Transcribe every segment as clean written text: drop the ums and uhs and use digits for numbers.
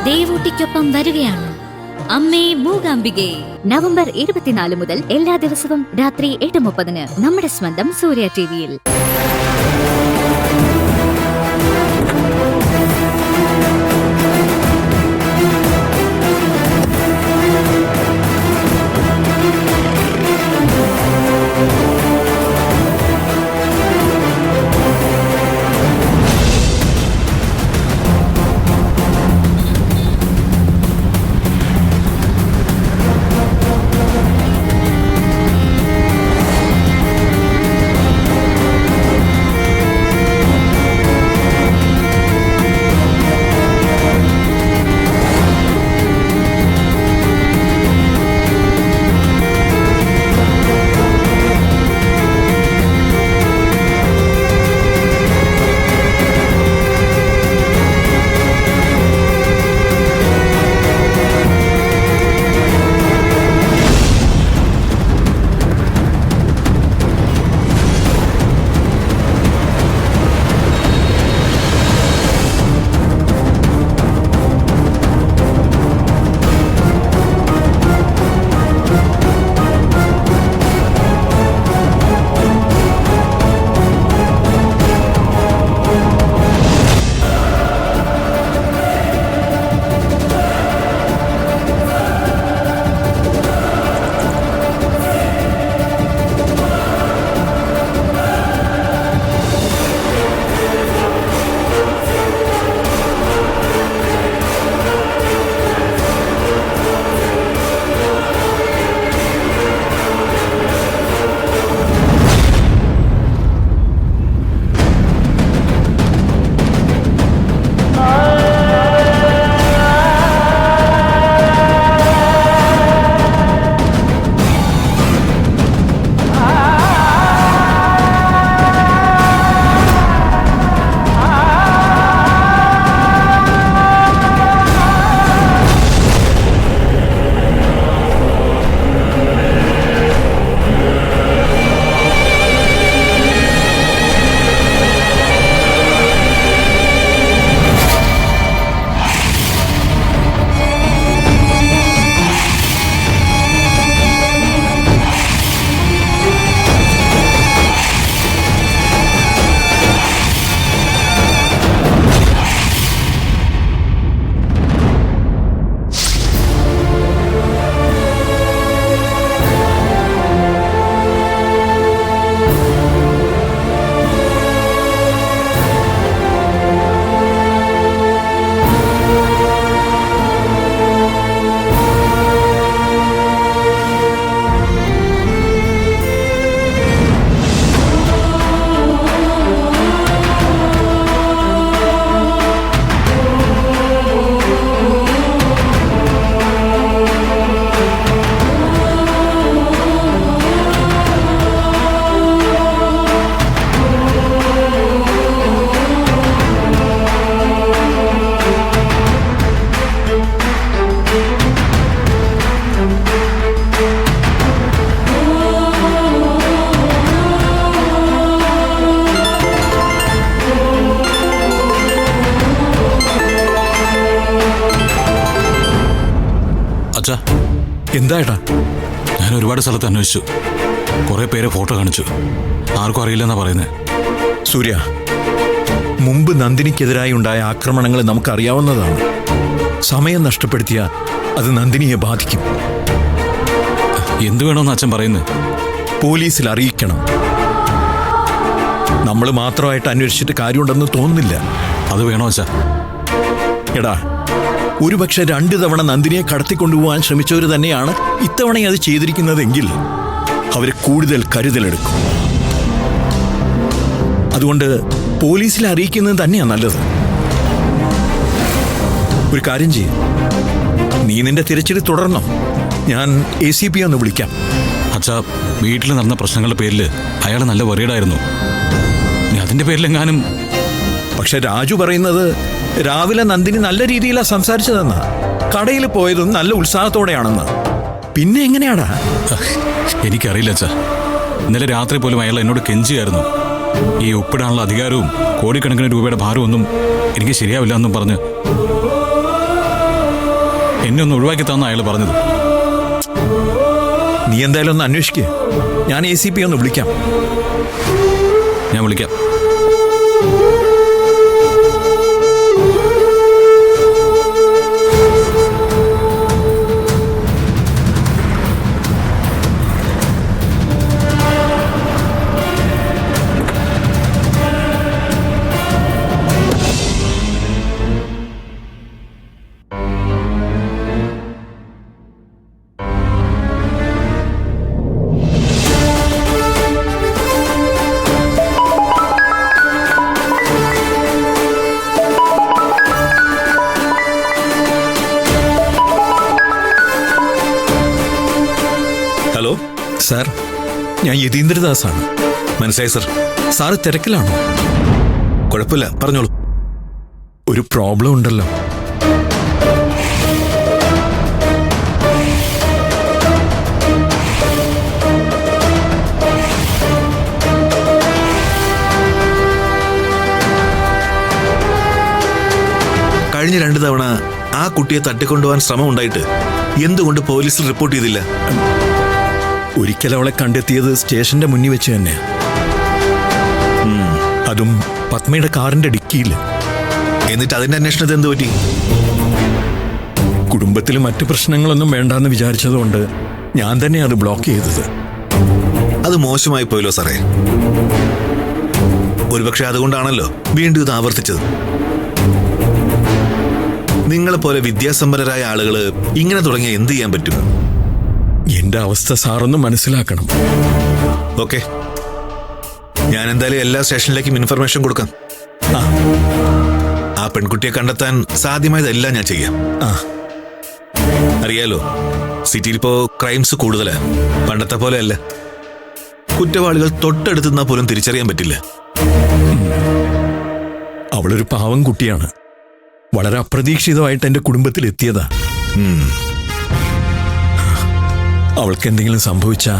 ദേവൂട്ടിക്കൊപ്പം വരികയാണ് അമ്മേ മൂകാംബികെ. നവംബർ 24 മുതൽ എല്ലാ ദിവസവും രാത്രി 8:30 നമ്മുടെ സ്വന്തം സൂര്യ ടിവിയിൽ. എന്തായിട്ടാ? ഞാൻ ഒരുപാട് സ്ഥലത്ത് അന്വേഷിച്ചു, കുറെ പേരെ ഫോട്ടോ കാണിച്ചു, ആർക്കും അറിയില്ലെന്നാ പറയുന്നത്. സൂര്യ, മുമ്പ് നന്ദിനിക്കെതിരായി ഉണ്ടായ ആക്രമണങ്ങൾ നമുക്കറിയാവുന്നതാണ്. സമയം നഷ്ടപ്പെടുത്തിയ അത് നന്ദിനിയെ ബാധിക്കും. എന്തു വേണമെന്ന് അച്ഛൻ പറയുന്നത്? പോലീസിൽ അറിയിക്കണം. നമ്മൾ മാത്രമായിട്ട് അന്വേഷിച്ചിട്ട് കാര്യമുണ്ടെന്ന് തോന്നുന്നില്ല. അത് വേണോ അച്ഛാ? എടാ, ഒരുപക്ഷെ 2 തവണ നന്ദിനിയെ കടത്തിക്കൊണ്ടുപോകാൻ ശ്രമിച്ചവർ തന്നെയാണ് ഇത്തവണ അത് ചെയ്തിരിക്കുന്നതെങ്കിൽ അവർ കൂടുതൽ കരുതലെടുക്കും. അതുകൊണ്ട് പോലീസിൽ അറിയിക്കുന്നത് തന്നെയാണ് നല്ലത്. ഒരു കാര്യം ചെയ്യും, നീ നിന്റെ തിരച്ചിൽ തുടർന്നോ? ഞാൻ ACP ഒന്ന് വിളിക്കാം. അച്ഛാ, വീട്ടിൽ നടന്ന പ്രശ്നങ്ങളുടെ പേരിൽ അയാൾ നല്ല വറീഡായിരുന്നു. അതിന്റെ പേരിലെങ്ങാനും. പക്ഷെ രാജു പറയുന്നത് രാവിലെ നന്ദിനി നല്ല രീതിയിലാണ് സംസാരിച്ചതെന്ന്. കടയിൽ പോയതും നല്ല ഉത്സാഹത്തോടെയാണെന്ന്. പിന്നെ എങ്ങനെയാടാ? എനിക്കറിയില്ല അച്ഛാ. ഇന്നലെ രാത്രി പോലും അയാൾ എന്നോട് കെഞ്ചിയായിരുന്നു. ഈ ഒപ്പിടാനുള്ള അധികാരവും കോടിക്കണക്കിന് രൂപയുടെ ഭാരമൊന്നും എനിക്ക് ശരിയാവില്ല എന്നും പറഞ്ഞ്. എന്നെ ഒന്ന് ഒഴിവാക്കി തന്ന അയാൾ പറഞ്ഞത്. നീ എന്തായാലും ഒന്ന് അന്വേഷിക്കേ. ഞാൻ ACP ഒന്ന് വിളിക്കാം. ഞാൻ വിളിക്കാം. ഹലോ സാർ, ഞാൻ യതീന്ദ്രദാസാണ്. മനസ്സിലായി സർ. സാറ് തിരക്കിലാണോ? കുഴപ്പമില്ല, പറഞ്ഞോളൂ. ഒരു പ്രോബ്ലം ഉണ്ടല്ലോ. കഴിഞ്ഞ 2 തവണ ആ കുട്ടിയെ തട്ടിക്കൊണ്ടുപോകാൻ ശ്രമം ഉണ്ടായിട്ട് എന്തുകൊണ്ട് പോലീസിൽ റിപ്പോർട്ട് ചെയ്തില്ല? ഒരിക്കൽ അവളെ കണ്ടെത്തിയത് സ്റ്റേഷന്റെ മുന്നിൽ വെച്ച് തന്നെ. അതും പത്മയുടെ കാറിന്റെ ഡിക്കിയിൽ. എന്നിട്ട് അതിന്റെ അന്വേഷണത്തിൽ എന്ത് പറ്റി? കുടുംബത്തിൽ മറ്റു പ്രശ്നങ്ങളൊന്നും വേണ്ടാന്ന് വിചാരിച്ചതുകൊണ്ട് ഞാൻ തന്നെ അത് ബ്ലോക്ക് ചെയ്തത്. അത് മോശമായി പോയല്ലോ സാറേ. ഒരുപക്ഷെ അതുകൊണ്ടാണല്ലോ വീണ്ടും ഇത് ആവർത്തിച്ചത്. നിങ്ങളെപ്പോലെ വിദ്യാസമ്പന്നരായ ആളുകള് ഇങ്ങനെ തുടങ്ങിയ എന്ത് ചെയ്യാൻ പറ്റും? എന്റെ അവസ്ഥ സാറൊന്ന് മനസ്സിലാക്കണം. ഓക്കെ, ഞാൻ എന്തായാലും എല്ലാ സ്റ്റേഷനിലേക്കും ഇൻഫർമേഷൻ കൊടുക്കാം. ആ പെൺകുട്ടിയെ കണ്ടെത്താൻ സാധ്യമായതെല്ലാം ഞാൻ ചെയ്യാം. അറിയാലോ, സിറ്റിയിൽ ഇപ്പോ ക്രൈംസ് കൂടുതലാ. പണ്ടത്തെ പോലെയല്ല. കുറ്റവാളികൾ തൊട്ടടുത്ത് നിന്നാ പോലും തിരിച്ചറിയാൻ പറ്റില്ല. അവളൊരു പാവം കുട്ടിയാണ്. വളരെ അപ്രതീക്ഷിതമായിട്ട് എന്റെ കുടുംബത്തിൽ എത്തിയതാ. അവൾക്ക് എന്തെങ്കിലും സംഭവിച്ചാ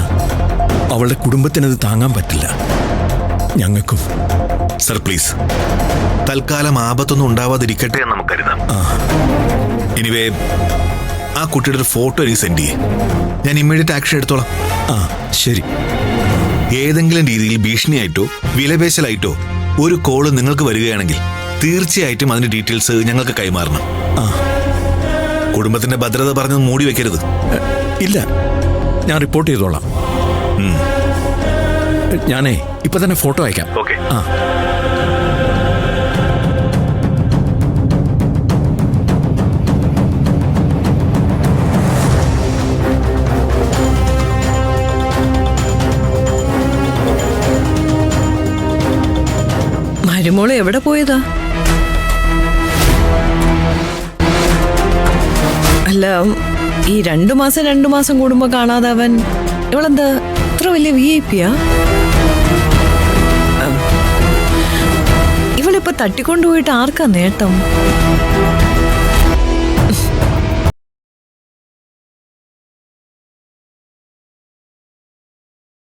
അവളുടെ കുടുംബത്തിനത് താങ്ങാൻ പറ്റില്ല. ഞങ്ങൾക്കും. സർ പ്ലീസ്, തൽക്കാലം ആപത്തൊന്നും ഉണ്ടാവാതിരിക്കട്ടെ എന്ന് നമുക്ക് കരുതാം. എനിവേ, ആ കുട്ടിയുടെ ഒരു ഫോട്ടോ എനിക്ക് സെൻഡ് ചെയ്യേ. ഞാൻ ഇമ്മീഡിയറ്റ് ആക്ഷൻ എടുത്തോളാം. ശരി. ഏതെങ്കിലും രീതിയിൽ ഭീഷണിയായിട്ടോ വിലപേശലായിട്ടോ ഒരു കോള് നിങ്ങൾക്ക് വരികയാണെങ്കിൽ തീർച്ചയായിട്ടും അതിന്റെ ഡീറ്റെയിൽസ് ഞങ്ങൾക്ക് കൈമാറണം. കുടുംബത്തിന്റെ ഭദ്രത പറഞ്ഞത് മൂടി വെക്കരുത്. ഇല്ല, ഞാൻ റിപ്പോർട്ട് ചെയ്തോളാം. ഞാനേ ഇപ്പൊ തന്നെ ഫോട്ടോ അയക്കാം. ഓക്കെ. മരുമോള് എവിടെ പോയതാ? അല്ല, ഈ 2 മാസം കൂടുമ്പോ കാണാതെ അവൻ ഇവളെന്താ ഇത്ര വലിയ VIP-യാ? ഇവളിപ്പോ തട്ടിക്കൊണ്ടുപോയിട്ട് ആർക്കാ നേട്ടം?